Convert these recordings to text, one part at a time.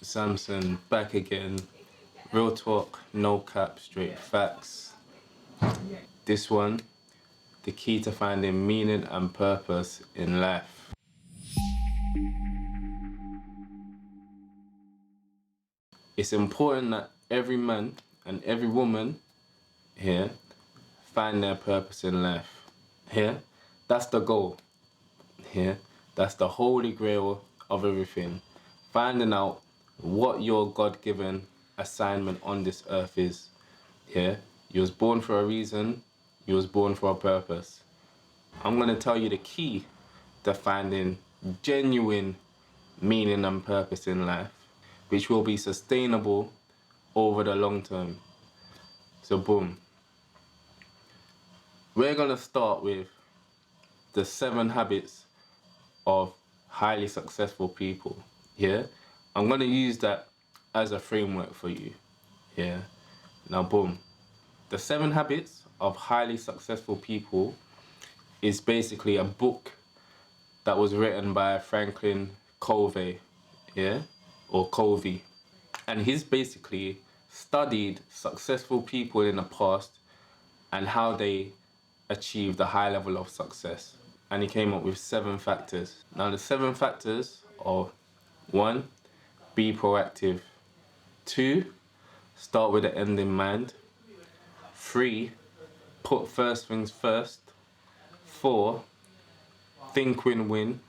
Samson back again. Real talk, no cap, straight facts. This one, the key to finding meaning and purpose in life. It's important that every man and every woman here find their purpose in life. Here, that's the goal. Here, that's the holy grail of everything. Finding out what your God-given assignment on this earth is. Yeah, you was born for a reason, you was born for a purpose. I'm gonna tell you the key to finding genuine meaning and purpose in life, which will be sustainable over the long term. So boom. We're gonna start with the 7 habits of highly successful people. Yeah, I'm gonna use that as a framework for you. Yeah, now boom. The 7 habits of highly successful people is basically a book that was written by Franklin Covey, yeah, or Covey, and he's basically studied successful people in the past and how they achieved a high level of success. And he came up with 7 factors. Now the 7 factors are: 1, be proactive. 2, start with the end in mind. 3, put first things first. 4, think win-win.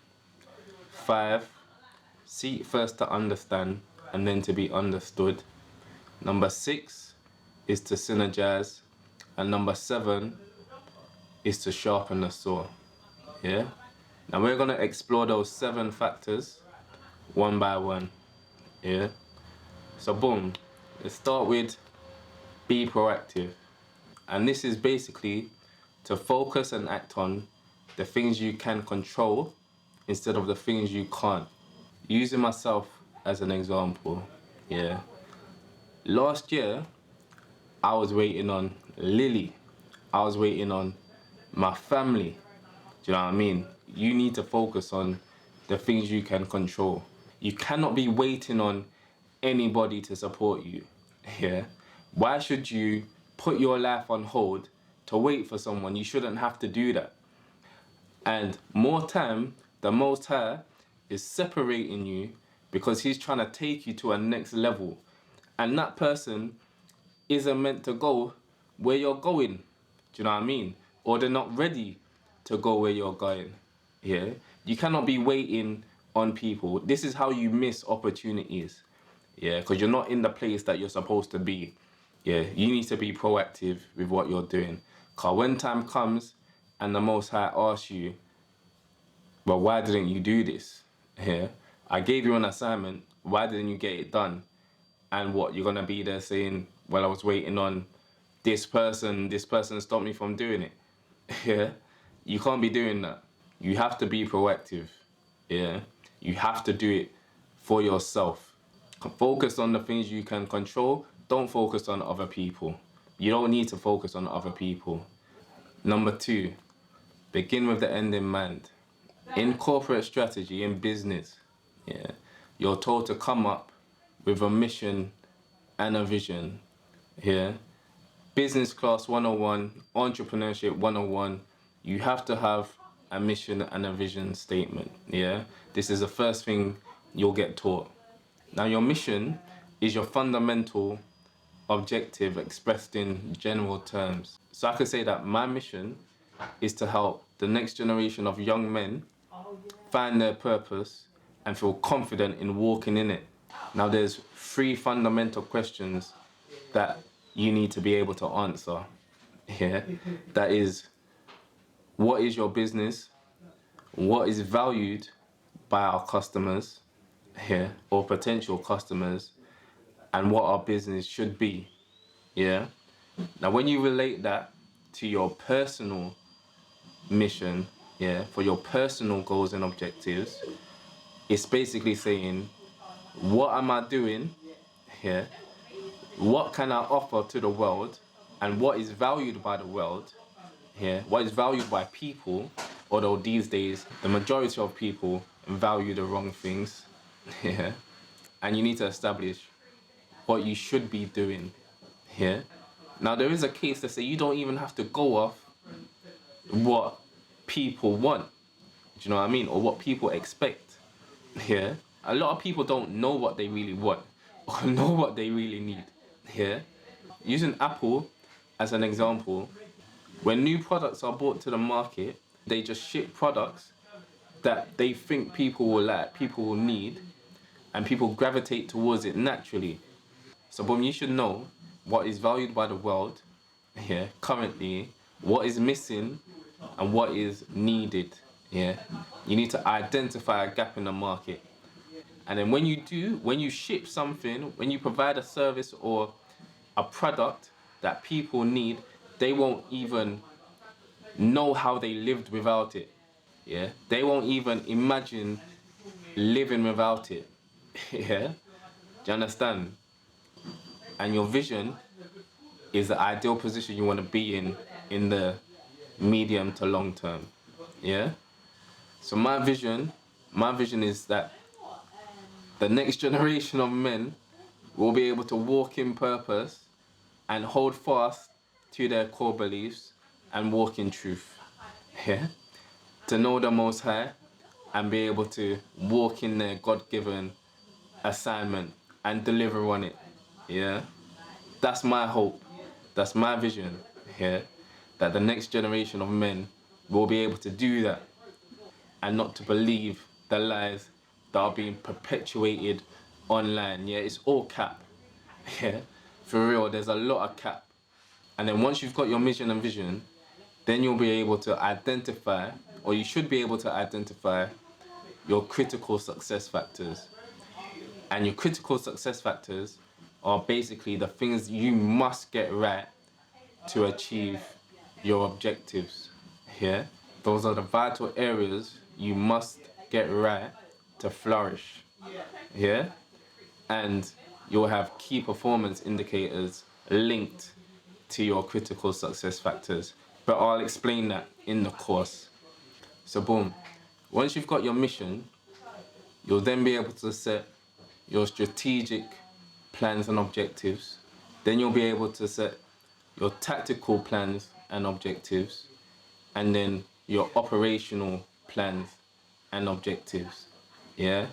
5, seek first to understand and then to be understood. Number 6 is to synergize. And number 7 is to sharpen the saw. Yeah? Now we're gonna explore those 7 factors one by one. Yeah? So boom, let's start with be proactive. And this is basically to focus and act on the things you can control instead of the things you can't. Using myself as an example, yeah. Last year, I was waiting on Lily. I was waiting on my family. Do you know what I mean? You need to focus on the things you can control. You cannot be waiting on anybody to support you. Yeah? Why should you put your life on hold to wait for someone? You shouldn't have to do that. And more time, the Most High is separating you because he's trying to take you to a next level. And that person isn't meant to go where you're going. Do you know what I mean? Or they're not ready to go where you're going. Yeah? You cannot be waiting on people. This is how you miss opportunities. Yeah, because you're not in the place that you're supposed to be. Yeah, you need to be proactive with what you're doing. Because when time comes and the Most High asks you, well, why didn't you do this? Yeah, I gave you an assignment. Why didn't you get it done? And what, you're going to be there saying, well, I was waiting on this person stopped me from doing it. Yeah, you can't be doing that. You have to be proactive. Yeah, you have to do it for yourself. Focus on the things you can control. Don't focus on other people. You don't need to focus on other people. Number 2, begin with the end in mind. In corporate strategy, in business, yeah, you're told to come up with a mission and a vision. Yeah, business class 101, entrepreneurship 101, you have to have a mission and a vision statement. Yeah, this is the first thing you'll get taught. Now your mission is your fundamental objective expressed in general terms. So I could say that my mission is to help the next generation of young men find their purpose and feel confident in walking in it. Now there's 3 fundamental questions that you need to be able to answer. Yeah, that is, what is your business? What is valued by our customers here, or potential customers, and what our business should be. Yeah. Now, when you relate that to your personal mission, yeah, for your personal goals and objectives, it's basically saying, what am I doing here? What can I offer to the world? And what is valued by the world here? What is valued by people? Although these days, the majority of people value the wrong things. Yeah. and you need to establish what you should be doing here. Now, there is a case to say you don't even have to go off what people want. Do you know what I mean? Or what people expect here. A lot of people don't know what they really want or know what they really need here. Using Apple as an example, when new products are brought to the market, they just ship products that they think people will like, people will need, and people gravitate towards it naturally. So, boom, you should know what is valued by the world here currently, what is missing, and what is needed. Yeah, you need to identify a gap in the market, and then when you do, when you ship something, when you provide a service or a product that people need, they won't even know how they lived without it. Yeah, they won't even imagine living without it. Yeah, do you understand? And your vision is the ideal position you want to be in the medium to long term. Yeah. So my vision is that the next generation of men will be able to walk in purpose and hold fast to their core beliefs and walk in truth. Yeah. To know the Most High and be able to walk in their God-given assignment and deliver on it. Yeah. That's my hope. That's my vision here. That the next generation of men will be able to do that and not to believe the lies that are being perpetuated online. Yeah, it's all cap. Yeah, for real, there's a lot of cap. And then once you've got your mission and vision, then you'll be able to identify, or you should be able to identify your critical success factors. And your critical success factors are basically the things you must get right to achieve your objectives. Yeah, those are the vital areas you must get right to flourish. Yeah, and you'll have key performance indicators linked to your critical success factors. But I'll explain that in the course. So boom, once you've got your mission, you'll then be able to set your strategic plans and objectives. Then you'll be able to set your tactical plans and objectives, and then your operational plans and objectives. Yeah.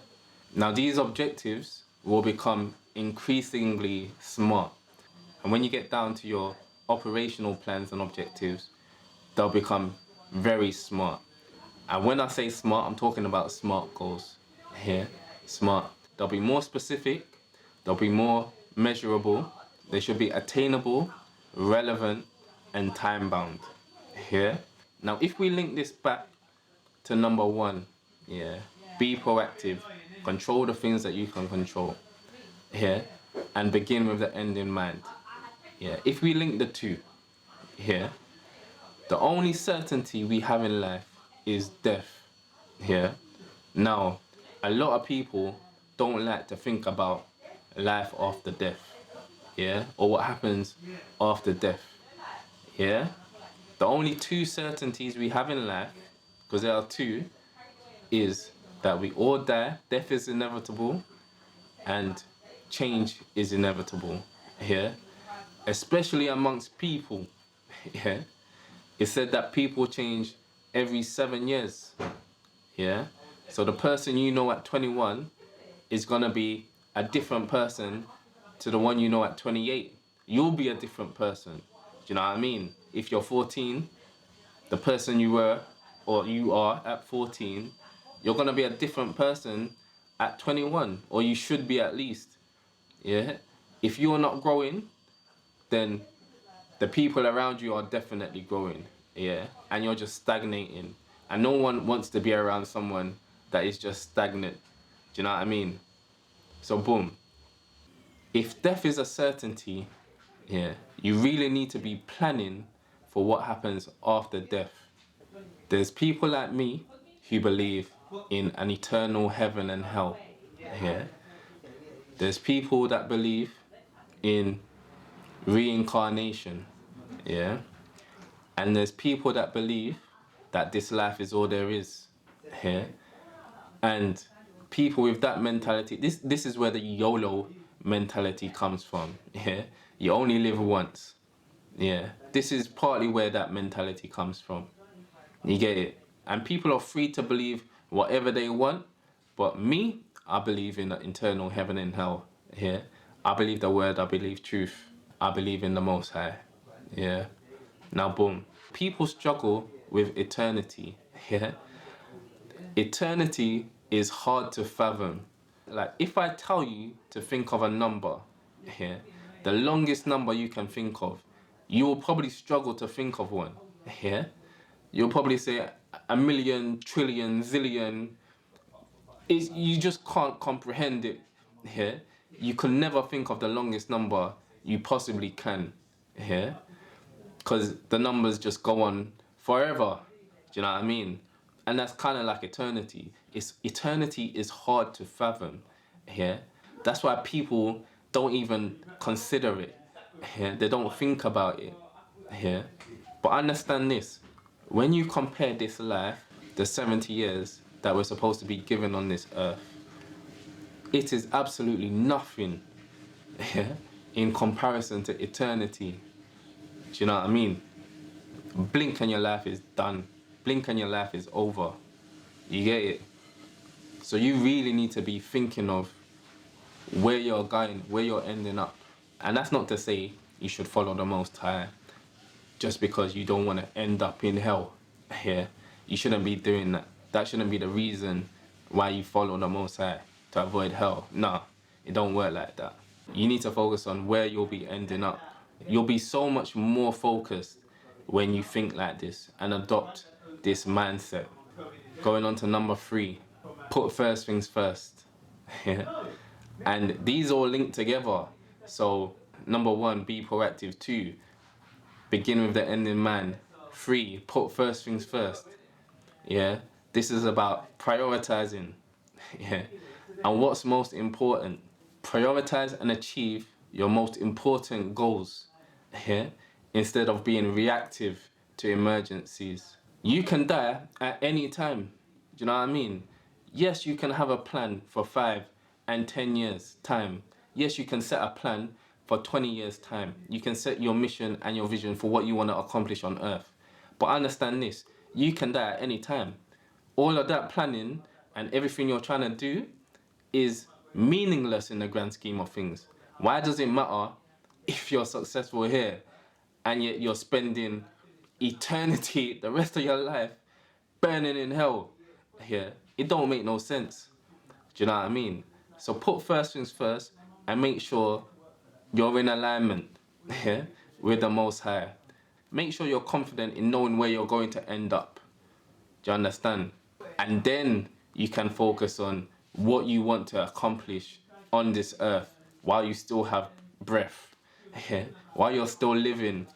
Now these objectives will become increasingly smart. And when you get down to your operational plans and objectives, they'll become very smart. And when I say smart, I'm talking about smart goals here. Smart. They'll be more specific, they'll be more measurable, they should be attainable, relevant, and time bound. Here. Now, if we link this back to number one, yeah, be proactive, control the things that you can control, yeah, and begin with the end in mind. Yeah, if we link the two, here, the only certainty we have in life is death. Yeah. Now, a lot of people don't like to think about life after death. Yeah, or what happens after death. Yeah. The only two certainties we have in life, because there are two, is that we all die, death is inevitable, and change is inevitable. Yeah. Especially amongst people. Yeah. It's said that people change every 7 years. Yeah. So the person you know at 21 is gonna be a different person to the one you know at 28. You'll be a different person. Do you know what I mean? If you're 14, the person you were or you are at 14, you're gonna be a different person at 21, or you should be at least. Yeah. If you're not growing, then the people around you are definitely growing. Yeah. And you're just stagnating. And no one wants to be around someone that is just stagnant. Do you know what I mean? So boom. If death is a certainty, yeah, you really need to be planning for what happens after death. There's people like me who believe in an eternal heaven and hell. Yeah. There's people that believe in reincarnation. Yeah. And there's people that believe that this life is all there is. Yeah. And People with that mentality, this is where the YOLO mentality comes from. Yeah, you only live once. Yeah, this is partly where that mentality comes from. You get it? And people are free to believe whatever they want, but me, I believe in an eternal heaven and hell. Yeah, I believe the word. I believe truth. I believe in the Most High. Yeah. Now, boom. People struggle with eternity. Yeah. Eternity is hard to fathom. Like, if I tell you to think of a number, yeah, the longest number you can think of, you will probably struggle to think of one. Yeah. You'll probably say a million, trillion, zillion. You just can't comprehend it. Yeah. You can never think of the longest number you possibly can. Yeah. Because the numbers just go on forever. Do you know what I mean? And that's kind of like eternity. Eternity is hard to fathom. Yeah, that's why people don't even consider it. Yeah, they don't think about it. Yeah, but understand this: when you compare this life, the 70 years that we're supposed to be given on this earth, it is absolutely nothing. Yeah, in comparison to eternity. Do you know what I mean? Blink and your life is done. Blink and your life is over. You get it? So you really need to be thinking of where you're going, where you're ending up. And that's not to say you should follow the Most High just because you don't want to end up in hell. Yeah, you shouldn't be doing that. That shouldn't be the reason why you follow the Most High, to avoid hell. Nah, it don't work like that. You need to focus on where you'll be ending up. You'll be so much more focused when you think like this and adopt this mindset. Going on to number 3, put first things first. Yeah. And these all link together. So number 1, be proactive. 2, begin with the end in mind. 3, put first things first. Yeah. This is about prioritizing. Yeah. And what's most important? Prioritize and achieve your most important goals. Yeah. Instead of being reactive to emergencies. You can die at any time. Do you know what I mean? Yes, you can have a plan for 5 and 10 years time. Yes, you can set a plan for 20 years time. You can set your mission and your vision for what you want to accomplish on earth. But understand this, you can die at any time. All of that planning and everything you're trying to do is meaningless in the grand scheme of things. Why does it matter if you're successful here and yet you're spending eternity, the rest of your life, burning in hell? Yeah, it don't make no sense. Do you know what I mean? So put first things first and make sure you're in alignment, yeah, with the Most High. Make sure you're confident in knowing where you're going to end up. Do you understand? And then you can focus on what you want to accomplish on this earth while you still have breath, yeah, while you're still living,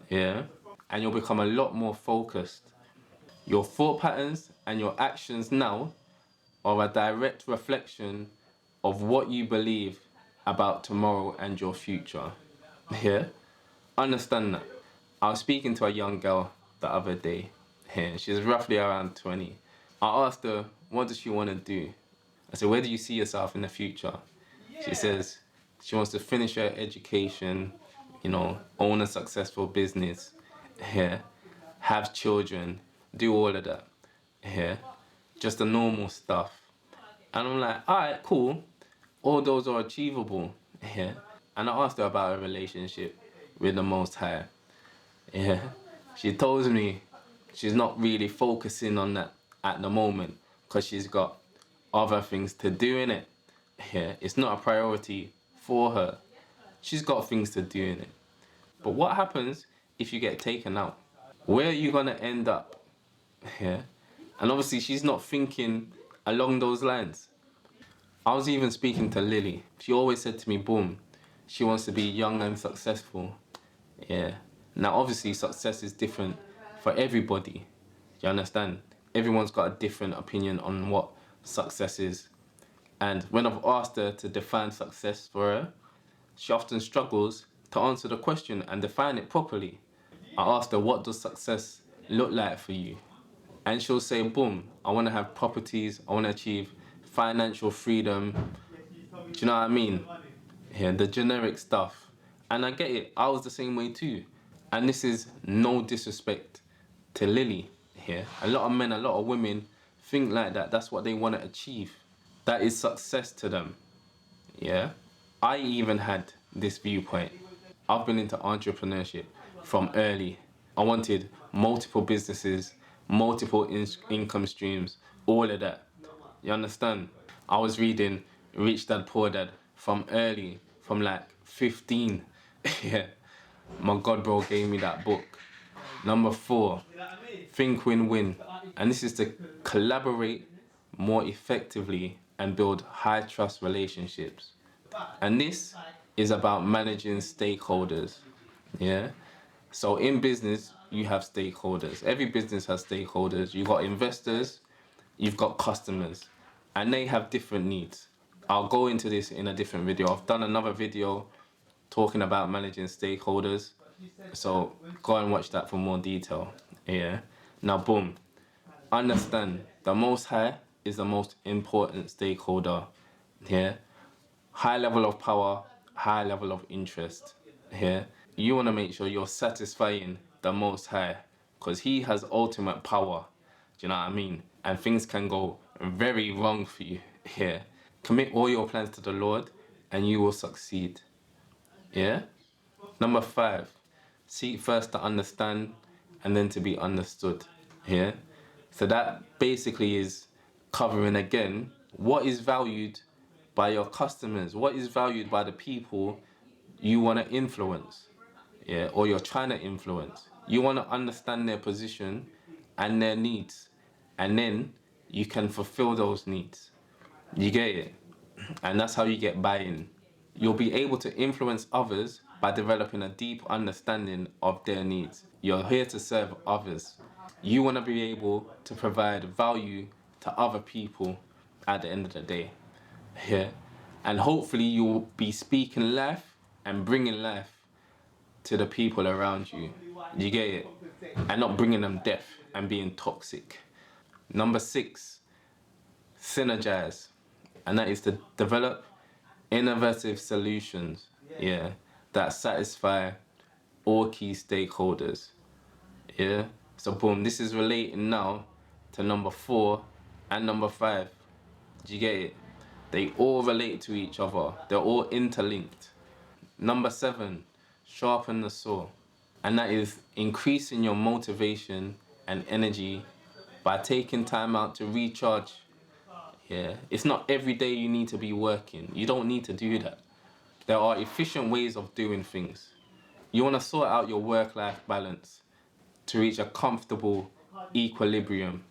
yeah, and you'll become a lot more focused. Your thought patterns and your actions now are a direct reflection of what you believe about tomorrow and your future. Yeah? Understand that. I was speaking to a young girl the other day. Yeah, she's roughly around 20. I asked her, what does she want to do? I said, where do you see yourself in the future? She says she wants to finish her education, own a successful business, yeah, have children, do all of that. Yeah, just the normal stuff. And I'm like, all right, cool. All those are achievable. Yeah. And I asked her about her relationship with the Most High. Yeah. She told me she's not really focusing on that at the moment because she's got other things to do in it. Yeah. It's not a priority for her. She's got things to do in it. But what happens if you get taken out? Where are you going to end up? Yeah. And obviously she's not thinking along those lines. I was even speaking to Lily. She always said to me, boom, she wants to be young and successful. Yeah. Now obviously success is different for everybody. Do you understand? Everyone's got a different opinion on what success is. And when I've asked her to define success for her, she often struggles to answer the question and define it properly. I asked her, what does success look like for you? And she'll say, boom, I want to have properties, I want to achieve financial freedom. Do you know what I mean? Yeah, the generic stuff. And I get it. I was the same way too. And this is no disrespect to Lily here. A lot of men, a lot of women think like that. That's what they want to achieve. That is success to them. Yeah. I even had this viewpoint. I've been into entrepreneurship from early. I wanted multiple businesses, multiple income streams, all of that. You understand? I was reading Rich Dad Poor Dad from early, from like 15. Yeah. My god bro gave me that book. Number 4, think win-win. And this is to collaborate more effectively and build high trust relationships. And this is about managing stakeholders. Yeah. So in business, you have stakeholders. Every business has stakeholders. You've got investors, you've got customers, and they have different needs. I'll go into this in a different video. I've done another video talking about managing stakeholders. So go and watch that for more detail. Yeah. Now, boom. Understand the Most High is the most important stakeholder. Yeah. High level of power, high level of interest. Yeah. You want to make sure you're satisfying the Most High because He has ultimate power. Do you know what I mean? And things can go very wrong for you. Yeah. Commit all your plans to the Lord and you will succeed. Yeah. Number 5, seek first to understand and then to be understood. Yeah. So that basically is covering again what is valued by your customers, what is valued by the people you want to influence, yeah, or you're trying to influence. You want to understand their position and their needs, and then you can fulfill those needs. You get it? And that's how you get buy-in. You'll be able to influence others by developing a deep understanding of their needs. You're here to serve others. You want to be able to provide value to other people at the end of the day. Yeah. And hopefully you'll be speaking life and bringing life to the people around you. You get it? And not bringing them death and being toxic. Number 6, synergize. And that is to develop innovative solutions, yeah, that satisfy all key stakeholders. Yeah. So boom, this is relating now to number 4 and number 5. Do you get it? They all relate to each other. They're all interlinked. Number 7, sharpen the saw. And that is increasing your motivation and energy by taking time out to recharge. Yeah. It's not every day you need to be working. You don't need to do that. There are efficient ways of doing things. You want to sort out your work-life balance to reach a comfortable equilibrium.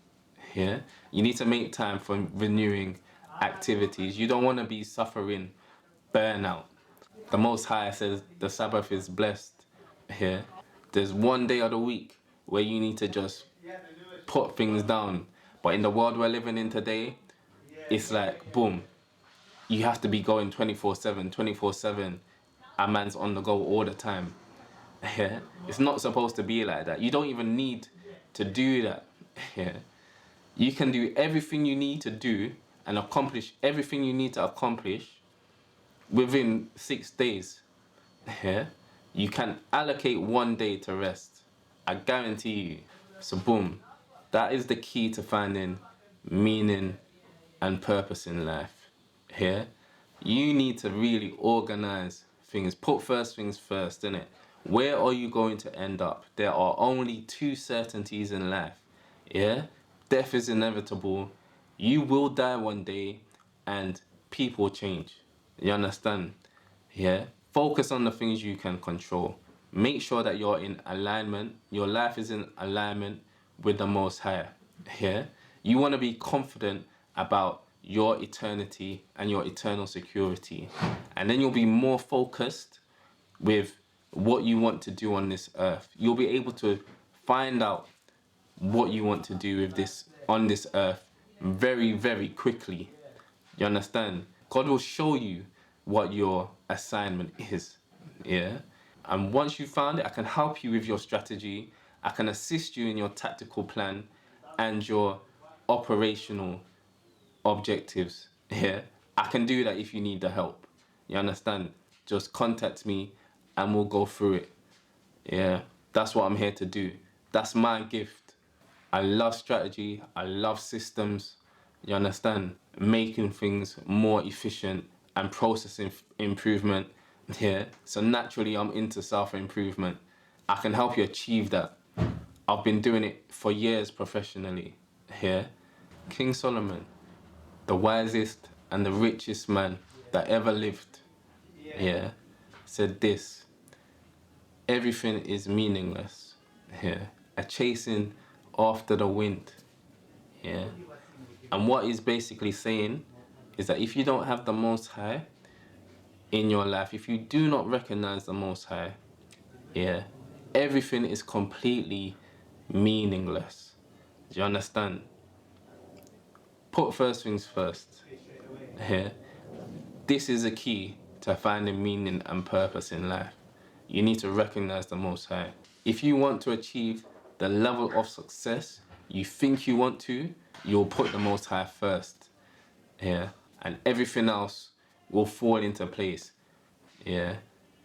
Yeah? You need to make time for renewing activities. You don't want to be suffering burnout. The Most High says the Sabbath is blessed. Yeah? There's one day of the week where you need to just put things down. But in the world we're living in today, it's like, boom, you have to be going 24/7, 24/7. A man's on the go all the time. Yeah? It's not supposed to be like that. You don't even need to do that. Yeah? You can do everything you need to do and accomplish everything you need to accomplish within 6 days. Yeah? You can allocate 1 day to rest. I guarantee you. So boom, that is the key to finding meaning and purpose in life. Here, you need to really organize things. Put first things first, innit? Where are you going to end up? There are only 2 certainties in life. Yeah? Death is inevitable. You will die one day and people change. You understand? Yeah? Focus on the things you can control. Make sure that you're in alignment. Your life is in alignment with the Most High. Yeah? You want to be confident about your eternity and your eternal security. And then you'll be more focused with what you want to do on this earth. You'll be able to find out what you want to do with this on this earth very, very quickly. You understand? God will show you what your assignment is. Yeah? And once you found it, I can help you with your strategy. I can assist you in your tactical plan and your operational objectives. Yeah, I can do that if you need the help. You understand? Just contact me and we'll go through it. Yeah, that's what I'm here to do. That's my gift. I love strategy. I love systems. You understand? Making things more efficient and processing improvement. Yeah, so naturally I'm into self-improvement. I can help you achieve that. I've been doing it for years professionally. Yeah, King Solomon, the wisest and the richest man that ever lived, yeah, said this: everything is meaningless, yeah, a chasing after the wind, yeah. And what he's basically saying is that if you don't have the Most High in your life, if you do not recognize the Most High, yeah, everything is completely meaningless. Do you understand? Put first things first. Yeah. This is a key to finding meaning and purpose in life. You need to recognize the Most High. If you want to achieve the level of success you think you want to, you'll put the Most High first. Yeah. And everything else will fall into place. Yeah.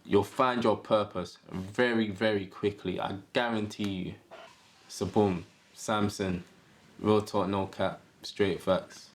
You'll find your purpose very, very quickly. I guarantee you. So boom, Samson, real talk, no cap, straight facts.